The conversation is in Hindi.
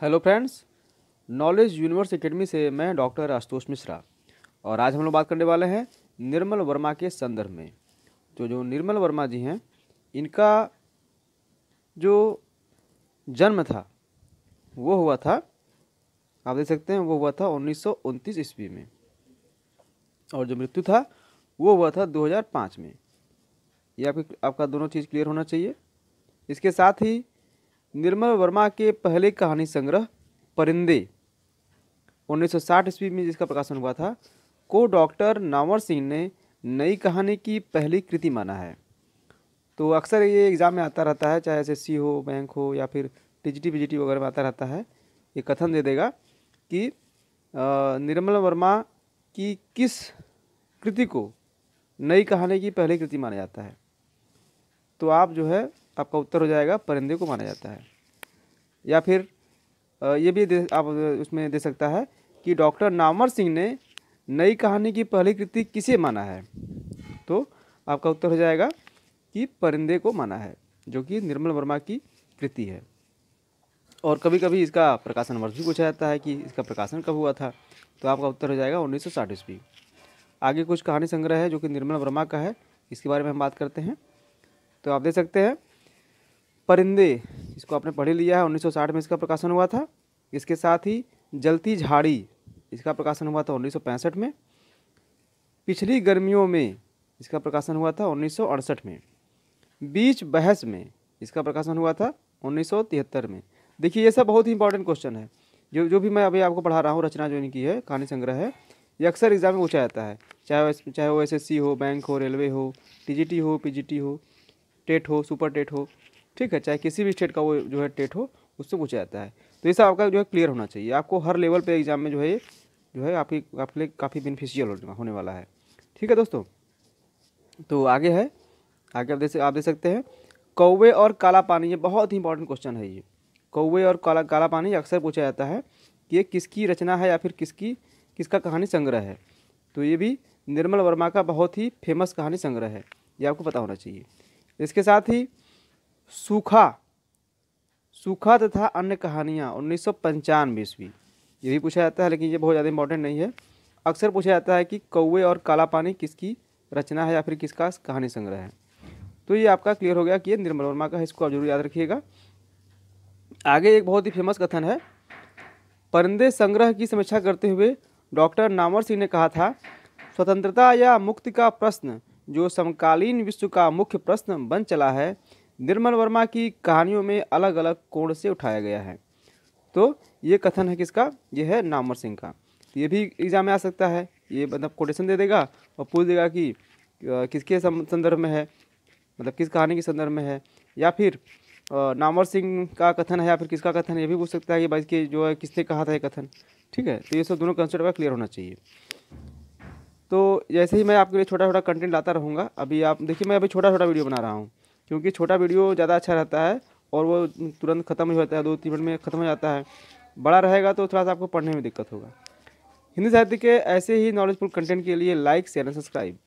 Hello friends, knowledge universe academy से मैं डॉक्टर आशुतोष मिश्रा। और आज हम लोग बात करने वाले हैं निर्मल वर्मा के संदर्भ में। जो निर्मल वर्मा जी हैं, इनका जो जन्म था वो हुआ था, आप देख सकते हैं, वो हुआ था 1929 ईस्वी में। और जो मृत्यु था वो हुआ था 2005 में। ये आपका दोनों चीज़ क्लियर होना चाहिए। इसके साथ ही निर्मल वर्मा के पहले कहानी संग्रह परिंदे 1960 ईस्वी में जिसका प्रकाशन हुआ था, को डॉक्टर नामवर सिंह ने नई कहानी की पहली कृति माना है। तो अक्सर ये एग्ज़ाम में आता रहता है, चाहे एसएससी हो, बैंक हो, या फिर टीजीटी पीजीटी वगैरह में आता रहता है। ये कथन दे देगा कि निर्मल वर्मा की किस कृति को नई कहानी की पहली कृति माना जाता है। तो आप जो है, आपका उत्तर हो जाएगा परिंदे को माना जाता है। या फिर ये भी आप उसमें दे सकता है कि डॉक्टर नामवर सिंह ने नई कहानी की पहली कृति किसे माना है। तो आपका उत्तर हो जाएगा कि परिंदे को माना है, जो कि निर्मल वर्मा की कृति है। और कभी कभी इसका प्रकाशन वर्ष भी पूछा जाता है कि इसका प्रकाशन कब हुआ था। तो आपका उत्तर हो जाएगा 1960 ईस्वी। आगे कुछ कहानी संग्रह है जो कि निर्मल वर्मा का है, इसके बारे में हम बात करते हैं। तो आप देख सकते हैं परिंदे, इसको आपने पढ़ ही लिया है, 1960 में इसका प्रकाशन हुआ था। इसके साथ ही जलती झाड़ी, इसका प्रकाशन हुआ था 1965 में। पिछली गर्मियों में इसका प्रकाशन हुआ था 1968 में। बीच बहस में इसका प्रकाशन हुआ था 1973 में। देखिए, ये सब बहुत ही इंपॉर्टेंट क्वेश्चन है। जो भी मैं अभी आपको पढ़ा रहा हूँ, रचना जो इनकी है, कहानी संग्रह है, ये अक्सर एग्जाम में पूछा जाता है, चाहे वो एसएससी हो, बैंक हो, रेलवे हो, टीजीटी हो, पीजीटी हो, टेट हो, सुपर टेट हो, ठीक है, चाहे किसी भी स्टेट का वो जो है टेट हो, उससे पूछा जाता है। तो ये सब आपका जो है क्लियर होना चाहिए। आपको हर लेवल पे एग्जाम में जो है आपके लिए काफ़ी बेनिफिशियल होने वाला है। ठीक है दोस्तों, तो आगे है, आगे आप देख सकते हैं कौवे और काला पानी। ये बहुत ही इंपॉर्टेंट क्वेश्चन है। ये कौवे और काला पानी अक्सर पूछा जाता है कि ये किसकी रचना है या फिर किसका कहानी संग्रह है। तो ये भी निर्मल वर्मा का बहुत ही फेमस कहानी संग्रह है, ये आपको पता होना चाहिए। इसके साथ ही सूखा तथा अन्य कहानियाँ 1995 ईस्वी, ये भी पूछा जाता है, लेकिन ये बहुत ज़्यादा इंपॉर्टेंट नहीं है। अक्सर पूछा जाता है कि कौवे और काला पानी किसकी रचना है या फिर किसका कहानी संग्रह है। तो ये आपका क्लियर हो गया कि ये निर्मल वर्मा का है, इसको आप जरूर याद रखिएगा। आगे एक बहुत ही फेमस कथन है। परिंदे संग्रह की समीक्षा करते हुए डॉक्टर नामवर सिंह ने कहा था, स्वतंत्रता या मुक्ति का प्रश्न जो समकालीन विश्व का मुख्य प्रश्न बन चला है, निर्मल वर्मा की कहानियों में अलग अलग कोण से उठाया गया है। तो ये कथन है किसका? ये है नामवर सिंह का। तो ये भी एग्जाम में आ सकता है। ये मतलब कोटेशन दे देगा और पूछ देगा कि किसके संदर्भ में है, मतलब किस कहानी के संदर्भ में है, या फिर नामवर सिंह का कथन है या फिर किसका कथन है, ये भी पूछ सकता है कि भाई के जो है किसने कहा था ये कथन। ठीक है, तो ये सब दोनों कंसेप्ट का क्लियर होना चाहिए। तो जैसे ही मैं आपके लिए छोटा छोटा कंटेंट लाता रहूँगा। अभी आप देखिए, मैं अभी छोटा छोटा वीडियो बना रहा हूँ, क्योंकि छोटा वीडियो ज़्यादा अच्छा रहता है और वो तुरंत ख़त्म हो जाता है, 2-3 मिनट में ख़त्म हो जाता है। बड़ा रहेगा तो थोड़ा सा आपको पढ़ने में दिक्कत होगा। हिंदी साहित्य के ऐसे ही नॉलेजफुल कंटेंट के लिए लाइक, शेयर एंड सब्सक्राइब।